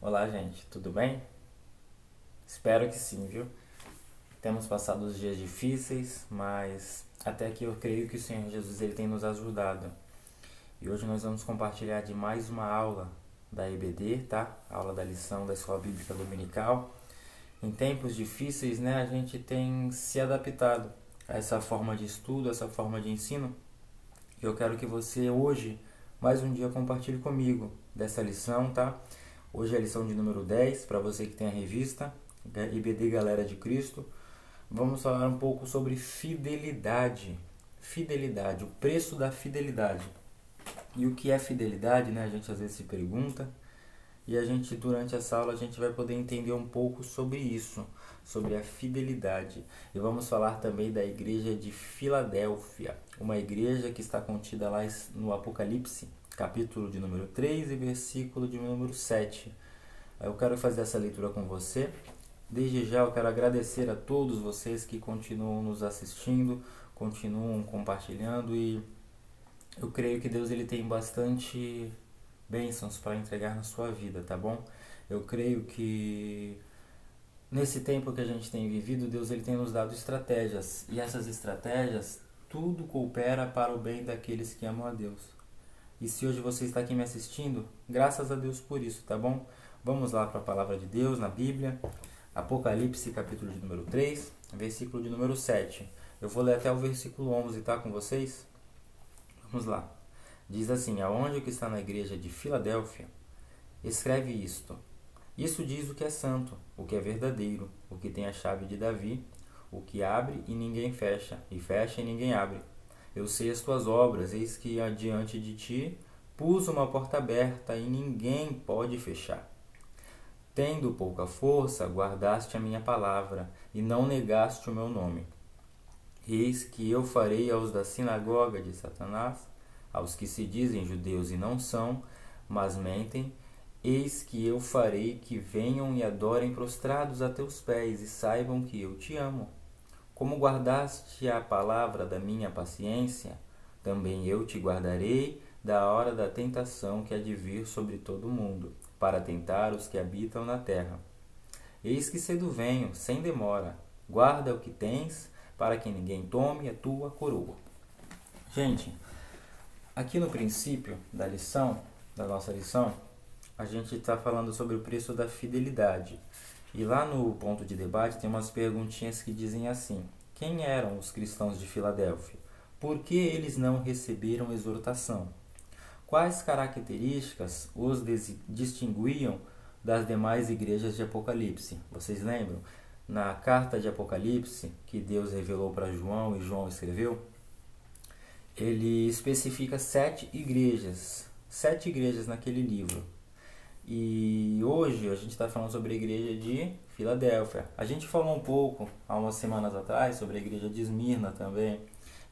Olá, gente, tudo bem? Espero que sim, viu? Temos passado os dias difíceis, mas até que eu creio que o Senhor Jesus ele tem nos ajudado. E hoje nós vamos compartilhar de mais uma aula da EBD, tá? Aula da lição da Escola Bíblica Dominical. Em tempos difíceis, né, a gente tem se adaptado a essa forma de estudo, essa forma de ensino. E eu quero que você hoje, mais um dia, compartilhe comigo dessa lição, tá? Hoje é a lição de número 10, para você que tem a revista, IBD Galera de Cristo. Vamos falar um pouco sobre fidelidade. Fidelidade, o preço da fidelidade. E o que é fidelidade, né? A gente às vezes se pergunta. E a gente, durante essa aula, a gente vai poder entender um pouco sobre isso, sobre a fidelidade. E vamos falar também da igreja de Filadélfia, uma igreja que está contida lá no Apocalipse, capítulo de número 3 e versículo de número 7. Eu quero fazer essa leitura com você. Desde já eu quero agradecer a todos vocês que continuam nos assistindo, continuam compartilhando, e eu creio que Deus ele tem bastante bênçãos para entregar na sua vida, tá bom? Eu creio que nesse tempo que a gente tem vivido, Deus ele tem nos dado estratégias, e essas estratégias, tudo coopera para o bem daqueles que amam a Deus. E se hoje você está aqui me assistindo, graças a Deus por isso, tá bom? Vamos lá para a palavra de Deus na Bíblia, Apocalipse, capítulo de número 3, versículo de número 7. Eu vou ler até o versículo 11, tá, com vocês? Vamos lá. Diz assim: aonde o que está na igreja de Filadélfia, escreve isto. Isso diz o que é santo, o que é verdadeiro, o que tem a chave de Davi, o que abre e ninguém fecha, e fecha e ninguém abre. Eu sei as tuas obras, eis que adiante de ti pus uma porta aberta e ninguém pode fechar. Tendo pouca força, guardaste a minha palavra e não negaste o meu nome. Eis que eu farei aos da sinagoga de Satanás, aos que se dizem judeus e não são, mas mentem, eis que eu farei que venham e adorem prostrados a teus pés e saibam que eu te amo. Como guardaste a palavra da minha paciência, também eu te guardarei da hora da tentação que há de vir sobre todo o mundo, para tentar os que habitam na terra. Eis que cedo venho, sem demora. Guarda o que tens, para que ninguém tome a tua coroa. Gente, aqui no princípio da lição, da nossa lição, a gente está falando sobre o preço da fidelidade. E lá no ponto de debate tem umas perguntinhas que dizem assim: quem eram os cristãos de Filadélfia? Por que eles não receberam exortação? Quais características os distinguiam das demais igrejas de Apocalipse? Vocês lembram? Na carta de Apocalipse, que Deus revelou para João e João escreveu, ele especifica 7 igrejas naquele livro. E hoje a gente está falando sobre a igreja de Filadélfia. A gente falou um pouco há umas semanas atrás sobre a igreja de Esmirna também.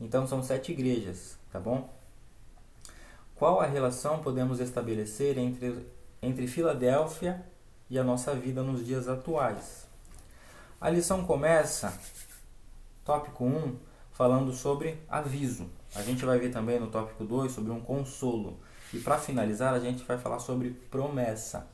Então são 7 igrejas, tá bom? Qual a relação podemos estabelecer entre Filadélfia e a nossa vida nos dias atuais? A lição começa, tópico 1, falando sobre aviso. A gente vai ver também no tópico 2 sobre um consolo. E para finalizar, a gente vai falar sobre promessa.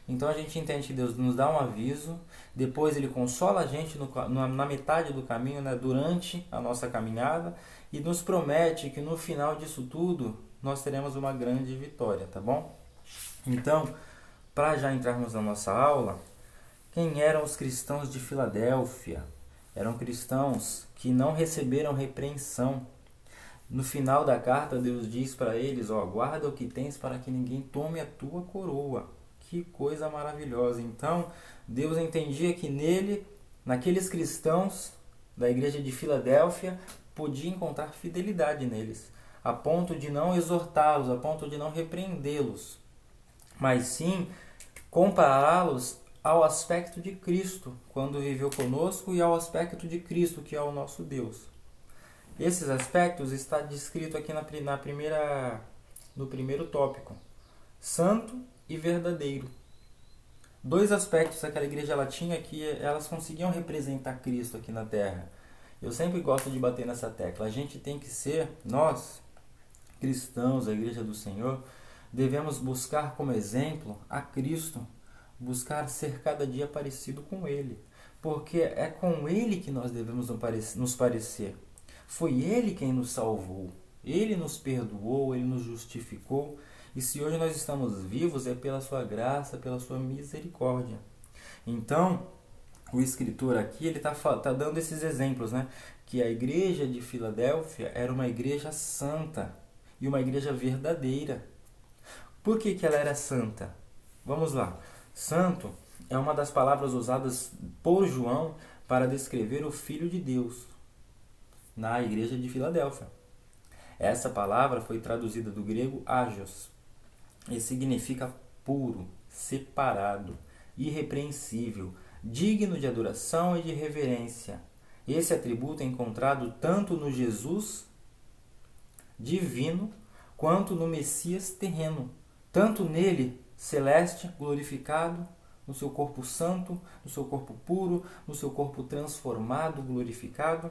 Então a gente entende que Deus nos dá um aviso, depois Ele consola a gente na metade do caminho, né, durante a nossa caminhada, e nos promete que no final disso tudo nós teremos uma grande vitória, tá bom? Então, para já entrarmos na nossa aula, quem eram os cristãos de Filadélfia? Eram cristãos que não receberam repreensão. No final da carta, Deus diz para eles: guarda o que tens para que ninguém tome a tua coroa. Que coisa maravilhosa! Então, Deus entendia que naqueles cristãos da igreja de Filadélfia, podia encontrar fidelidade neles, a ponto de não exortá-los, a ponto de não repreendê-los, mas sim compará-los ao aspecto de Cristo, quando viveu conosco, e ao aspecto de Cristo, que é o nosso Deus. Esses aspectos está descrito aqui no primeiro tópico: santo e verdadeiro. 2 aspectos que aquela igreja ela tinha, que elas conseguiam representar Cristo aqui na terra. Eu sempre gosto de bater nessa tecla. A gente tem que ser, nós, cristãos, a igreja do Senhor, devemos buscar como exemplo a Cristo. buscar ser cada dia parecido com Ele, porque é com Ele que nós devemos nos parecer. Foi Ele quem nos salvou, Ele nos perdoou, Ele nos justificou, e se hoje nós estamos vivos é pela sua graça, pela sua misericórdia. Então, o escritor aqui ele tá dando esses exemplos, né? Que a igreja de Filadélfia era uma igreja santa e uma igreja verdadeira. Por que ela era santa? Vamos lá. Santo é uma das palavras usadas por João para descrever o Filho de Deus na igreja de Filadélfia. Essa palavra foi traduzida do grego ágios e significa puro, separado, irrepreensível, digno de adoração e de reverência. Esse atributo é encontrado tanto no Jesus divino quanto no Messias terreno, tanto nele celeste, glorificado, no seu corpo santo, no seu corpo puro, no seu corpo transformado, glorificado,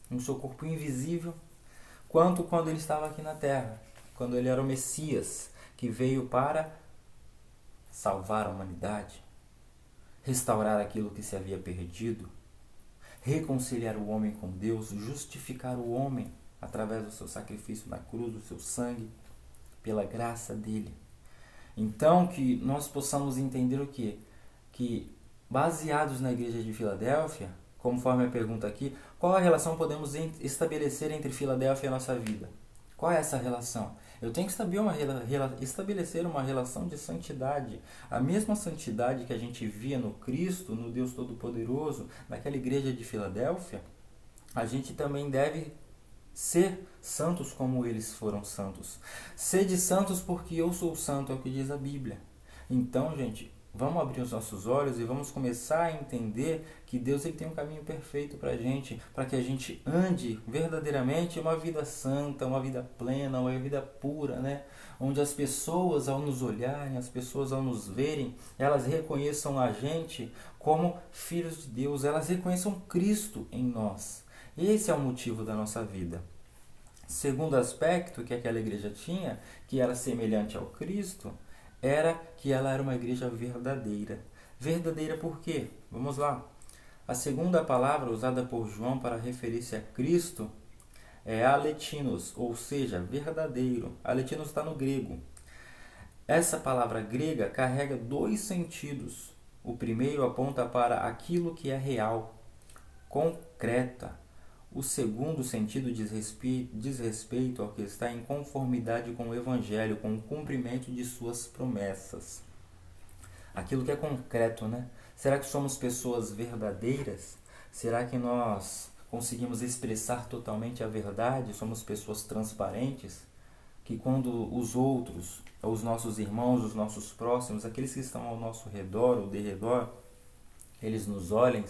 no seu corpo invisível, quanto quando ele estava aqui na terra, quando ele era o Messias, que veio para salvar a humanidade, restaurar aquilo que se havia perdido, reconciliar o homem com Deus, justificar o homem através do seu sacrifício na cruz, do seu sangue, pela graça dele. Então, que nós possamos entender o quê? Que, baseados na igreja de Filadélfia, conforme a pergunta aqui, qual a relação podemos estabelecer entre Filadélfia e a nossa vida? Qual é essa relação? Eu tenho que estabelecer uma relação de santidade. A mesma santidade que a gente via no Cristo, no Deus Todo-Poderoso, naquela igreja de Filadélfia, a gente também deve ser santos como eles foram santos. Sede santos porque eu sou santo, é o que diz a Bíblia. Então, gente, vamos abrir os nossos olhos e vamos começar a entender que Deus ele tem um caminho perfeito para que a gente ande verdadeiramente uma vida santa, uma vida plena, uma vida pura, né? Onde as pessoas ao nos olharem, as pessoas ao nos verem, elas reconheçam a gente como filhos de Deus, elas reconheçam Cristo em nós. Esse é o motivo da nossa vida. Segundo aspecto que aquela igreja tinha, que era semelhante ao Cristo, era que ela era uma igreja verdadeira. Verdadeira por quê? Vamos lá. A segunda palavra usada por João para referir-se a Cristo é aletinos, ou seja, verdadeiro. Aletinos está no grego. Essa palavra grega carrega dois sentidos. O primeiro aponta para aquilo que é real, concreta. O segundo sentido diz respeito ao que está em conformidade com o Evangelho, com o cumprimento de suas promessas. Aquilo que é concreto, né? Será que somos pessoas verdadeiras? Será que nós conseguimos expressar totalmente a verdade? Somos pessoas transparentes? Que quando os outros, os nossos irmãos, os nossos próximos, aqueles que estão ao nosso redor ou derredor, eles nos olhem,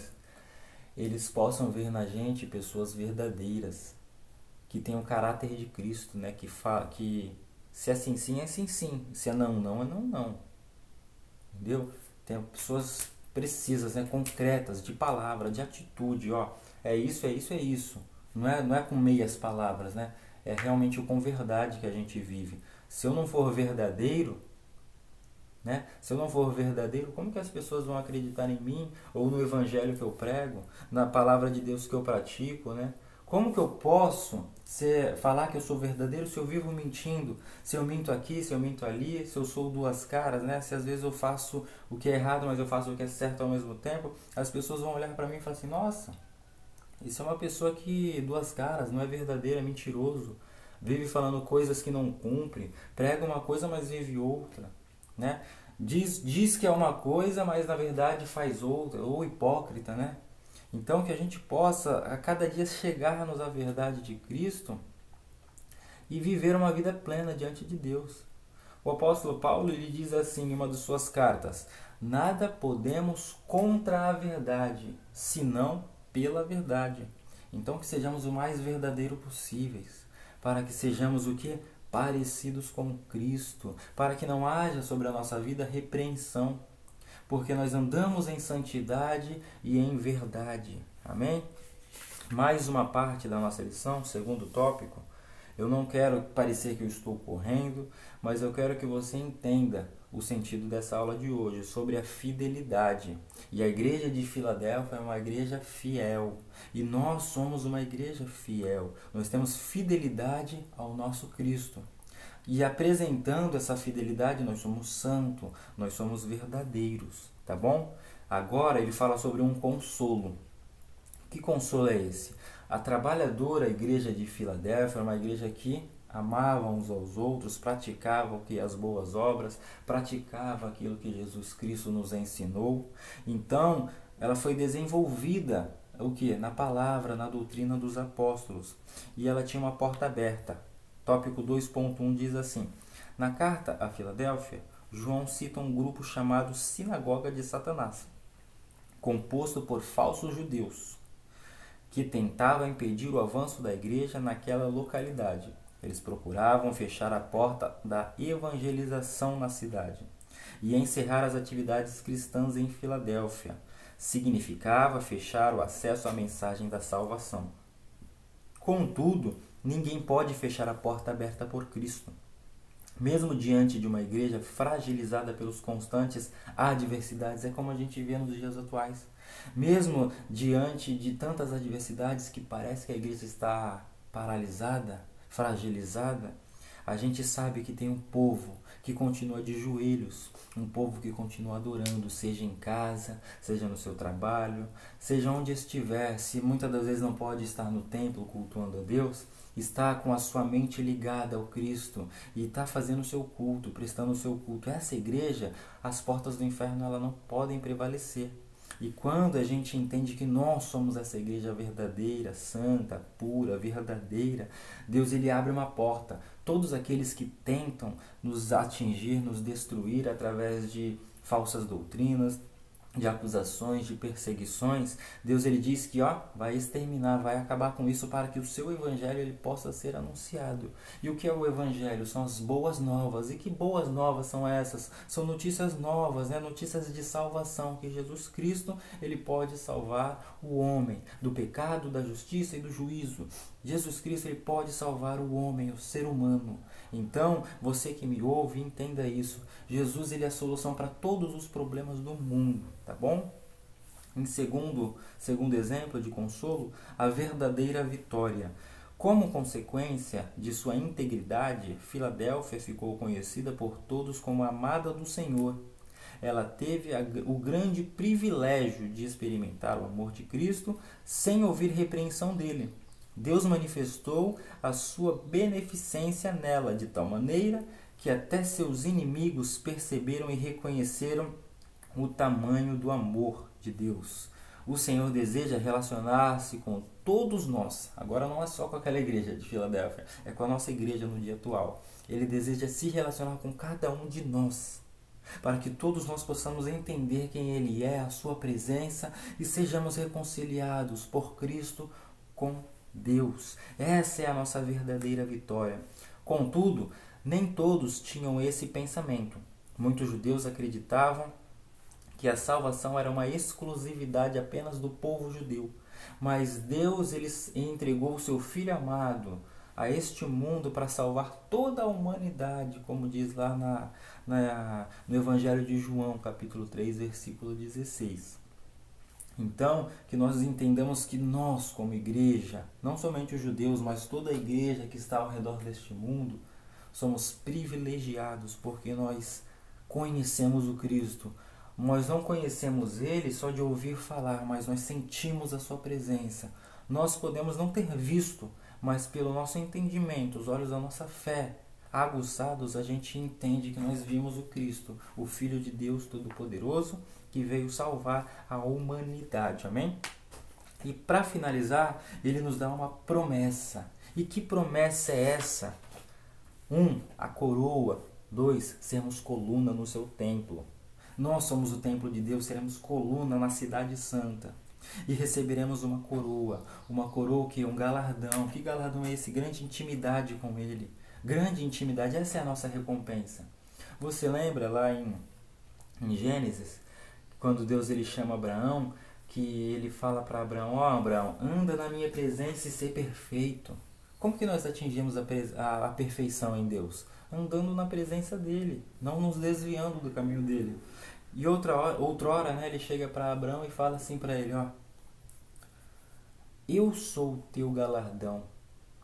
eles possam ver na gente pessoas verdadeiras, que têm o caráter de Cristo, né? Que se é sim, sim, é sim, sim. Se é não, não, é não, não. Entendeu? Tem pessoas precisas, né? Concretas, de palavra, de atitude, ó. É isso, é isso, é isso. Não é com meias palavras, né? É realmente com verdade que a gente vive. Se eu não for verdadeiro, né? Se eu não for verdadeiro, como que as pessoas vão acreditar em mim? Ou no evangelho que eu prego? Na palavra de Deus que eu pratico, né? Como que eu posso falar que eu sou verdadeiro se eu vivo mentindo? Se eu minto aqui, se eu minto ali, se eu sou duas caras, né? Se às vezes eu faço o que é errado, mas eu faço o que é certo ao mesmo tempo, as pessoas vão olhar para mim e falar assim, nossa, isso é uma pessoa que duas caras, não é verdadeiro, é mentiroso. Vive falando coisas que não cumpre, prega uma coisa, mas vive outra. Né? Diz que é uma coisa, mas na verdade faz outra, ou hipócrita, né? Então que a gente possa a cada dia chegar-nos à verdade de Cristo e viver uma vida plena diante de Deus. O apóstolo Paulo ele diz assim em uma de suas cartas: nada podemos contra a verdade, senão pela verdade. Então que sejamos o mais verdadeiro possíveis, para que sejamos o que? Parecidos com Cristo, para que não haja sobre a nossa vida repreensão, porque nós andamos em santidade e em verdade. Amém? Mais uma parte da nossa lição, segundo tópico. Eu não quero parecer que eu estou correndo, mas eu quero que você entenda o sentido dessa aula de hoje, sobre a fidelidade. E a igreja de Filadélfia é uma igreja fiel. E nós somos uma igreja fiel. Nós temos fidelidade ao nosso Cristo. E apresentando essa fidelidade, nós somos santos, nós somos verdadeiros, tá bom? Agora ele fala sobre um consolo. Que consolo é esse? A trabalhadora igreja de Filadélfia era uma igreja que amava uns aos outros, praticava o que as boas obras, praticava aquilo que Jesus Cristo nos ensinou. Então, ela foi desenvolvida o que? Na palavra, na doutrina dos apóstolos. E ela tinha uma porta aberta. Tópico 2.1 diz assim: na carta a Filadélfia, João cita um grupo chamado Sinagoga de Satanás, composto por falsos judeus, que tentava impedir o avanço da igreja naquela localidade. Eles procuravam fechar a porta da evangelização na cidade e encerrar as atividades cristãs em Filadélfia. Significava fechar o acesso à mensagem da salvação. Contudo, ninguém pode fechar a porta aberta por Cristo. Mesmo diante de uma igreja fragilizada pelos constantes adversidades, é como a gente vê nos dias atuais. Mesmo diante de tantas adversidades que parece que a igreja está paralisada, fragilizada, a gente sabe que tem um povo que continua de joelhos, um povo que continua adorando, seja em casa, seja no seu trabalho, seja onde estiver. Se muitas das vezes não pode estar no templo cultuando a Deus, está com a sua mente ligada ao Cristo e está fazendo o seu culto, prestando o seu culto. Essa igreja, as portas do inferno ela não podem prevalecer. E quando a gente entende que nós somos essa igreja verdadeira, santa, pura, verdadeira, Deus ele abre uma porta. Todos aqueles que tentam nos atingir, nos destruir através de falsas doutrinas, de acusações, de perseguições, Deus ele diz que vai exterminar, vai acabar com isso para que o seu evangelho ele possa ser anunciado. E o que é o evangelho? São as boas novas. E que boas novas são essas? São notícias novas, notícias de salvação, que Jesus Cristo ele pode salvar o homem do pecado, da justiça e do juízo. Jesus Cristo ele pode salvar o homem, o ser humano. Então, você que me ouve, entenda isso. Jesus ele é a solução para todos os problemas do mundo, tá bom? Em segundo exemplo de consolo, a verdadeira vitória. Como consequência de sua integridade, Filadélfia ficou conhecida por todos como a amada do Senhor. Ela teve o grande privilégio de experimentar o amor de Cristo sem ouvir repreensão dele. Deus manifestou a sua beneficência nela de tal maneira que até seus inimigos perceberam e reconheceram o tamanho do amor de Deus. O Senhor deseja relacionar-se com todos nós. Agora não é só com aquela igreja de Filadélfia, é com a nossa igreja no dia atual. Ele deseja se relacionar com cada um de nós, para que todos nós possamos entender quem Ele é, a sua presença e sejamos reconciliados por Cristo com Deus. Essa é a nossa verdadeira vitória. Contudo, nem todos tinham esse pensamento. Muitos judeus acreditavam que a salvação era uma exclusividade apenas do povo judeu. Mas Deus ele entregou o seu Filho amado a este mundo para salvar toda a humanidade, como diz lá no Evangelho de João, capítulo 3, versículo 16. Então, que nós entendamos que nós, como igreja, não somente os judeus, mas toda a igreja que está ao redor deste mundo, somos privilegiados porque nós conhecemos o Cristo. Nós não conhecemos Ele só de ouvir falar, mas nós sentimos a sua presença. Nós podemos não ter visto, mas pelo nosso entendimento, os olhos da nossa fé aguçados, a gente entende que nós vimos o Cristo, o Filho de Deus Todo-Poderoso, que veio salvar a humanidade. Amém? E para finalizar, ele nos dá uma promessa. E que promessa é essa? 1. A coroa. 2. Sermos coluna no seu templo. Nós somos o templo de Deus, seremos coluna na cidade santa. E receberemos uma coroa que é um galardão. Que galardão é esse? Grande intimidade com Ele. Grande intimidade, essa é a nossa recompensa. Você lembra lá em Gênesis, quando Deus ele chama Abraão, que ele fala para Abraão, Abraão, anda na minha presença e ser perfeito. Como que nós atingimos a perfeição em Deus? andando na presença dele, não nos desviando do caminho dele. E outrora, né, ele chega para Abraão e fala assim para ele, ó, eu sou o teu galardão,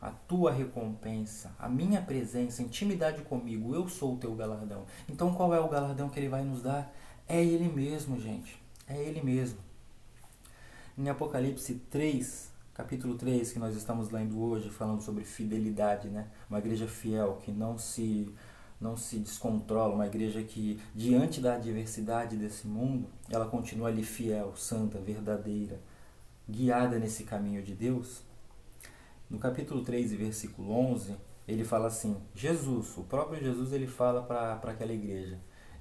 a tua recompensa, a minha presença, intimidade comigo, eu sou o teu galardão. Então qual é o galardão que ele vai nos dar? É ele mesmo, gente, é ele mesmo. Em Apocalipse 3, capítulo 3, que nós estamos lendo hoje, falando sobre fidelidade, né? Uma igreja fiel que não se descontrola, uma igreja que, diante da adversidade desse mundo, ela continua ali fiel, santa, verdadeira, guiada nesse caminho de Deus. No capítulo 3 e versículo 11, ele fala assim, Jesus, o próprio Jesus, ele fala para aquela igreja,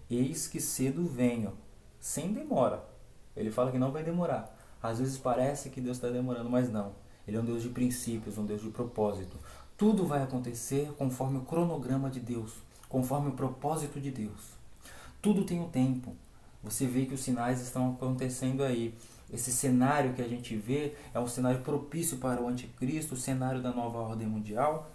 eis que cedo venho, sem demora. Ele fala que não vai demorar. Às vezes parece que Deus está demorando, mas não. Ele é um Deus de princípios, um Deus de propósito. Tudo vai acontecer conforme o cronograma de Deus, conforme o propósito de Deus. Tudo tem um tempo. Você vê que os sinais estão acontecendo aí. Esse cenário que a gente vê é um cenário propício para o anticristo, o cenário da nova ordem mundial.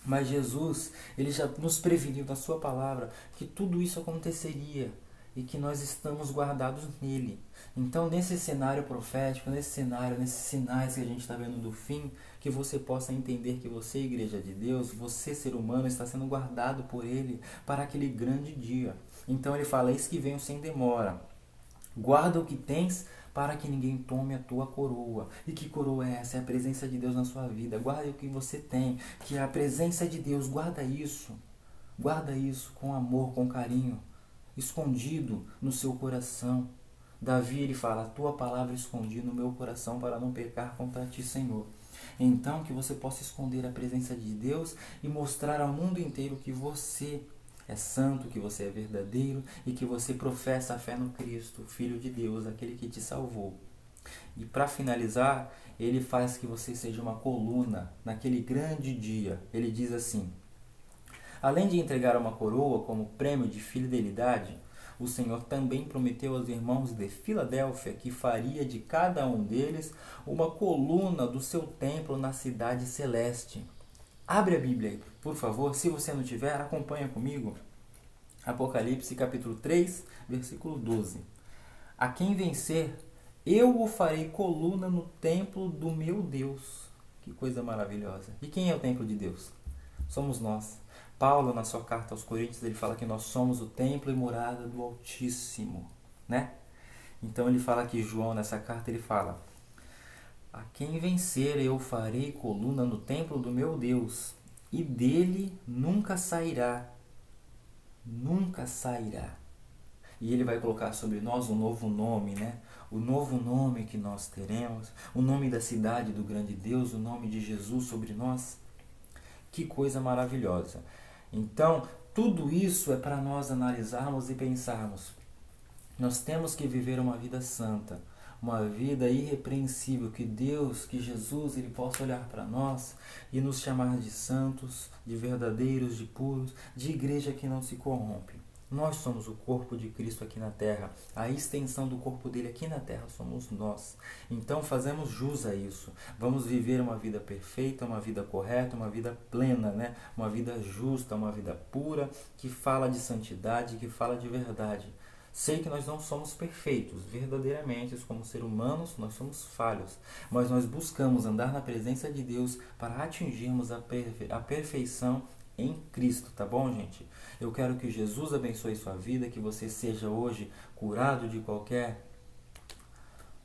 Mas Jesus, ele já nos preveniu na sua palavra que tudo isso aconteceria e que nós estamos guardados nele. Então, nesse cenário profético, nesses sinais que a gente está vendo do fim, que você possa entender que você, igreja de Deus, você, ser humano, está sendo guardado por ele para aquele grande dia. Então ele fala, eis que venho sem demora. Guarda o que tens para que ninguém tome a tua coroa. E que coroa é essa? É a presença de Deus na sua vida. Guarda o que você tem, que é a presença de Deus. Guarda isso. Guarda isso com amor, com carinho, escondido no seu coração. Davi, ele fala, a tua palavra escondi no meu coração para não pecar contra ti, Senhor. Então, que você possa esconder a presença de Deus e mostrar ao mundo inteiro que você é santo, que você é verdadeiro e que você professa a fé no Cristo, Filho de Deus, aquele que te salvou. E para finalizar, ele faz que você seja uma coluna naquele grande dia. Ele diz assim, além de entregar uma coroa como prêmio de fidelidade, o Senhor também prometeu aos irmãos de Filadélfia que faria de cada um deles uma coluna do seu templo na cidade celeste. Abre a Bíblia aí, por favor. Se você não tiver, acompanha comigo. Apocalipse capítulo 3, versículo 12. A quem vencer, eu o farei coluna no templo do meu Deus. Que coisa maravilhosa. E quem é o templo de Deus? Somos nós. Paulo, na sua carta aos Coríntios, ele fala que nós somos o templo e morada do Altíssimo, né? Então ele fala aqui, João, nessa carta, ele fala, a quem vencer eu farei coluna no templo do meu Deus, e dele nunca sairá. Nunca sairá. E ele vai colocar sobre nós um novo nome, né? O novo nome que nós teremos, o nome da cidade do grande Deus, o nome de Jesus sobre nós. Que coisa maravilhosa. Então, tudo isso é para nós analisarmos e pensarmos. Nós temos que viver uma vida santa, uma vida irrepreensível, que Deus, que Jesus, ele possa olhar para nós e nos chamar de santos, de verdadeiros, de puros, de igreja que não se corrompe. Nós somos o corpo de Cristo aqui na terra. A extensão do corpo dele aqui na terra somos nós. Então fazemos jus a isso. Vamos viver uma vida perfeita, uma vida correta, uma vida plena, né? Uma vida justa, uma vida pura, que fala de santidade, que fala de verdade. Sei que nós não somos perfeitos, verdadeiramente, como seres humanos, nós somos falhos, mas nós buscamos andar na presença de Deus para atingirmos a perfeição em Cristo, tá bom, gente? Eu quero que Jesus abençoe sua vida, que você seja hoje curado de qualquer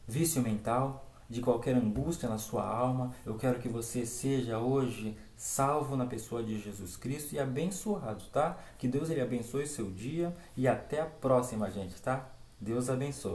vício mental, de qualquer angústia na sua alma. Eu quero que você seja hoje salvo na pessoa de Jesus Cristo e abençoado, tá? Que Deus ele abençoe seu dia e até a próxima, gente, tá? Deus abençoe.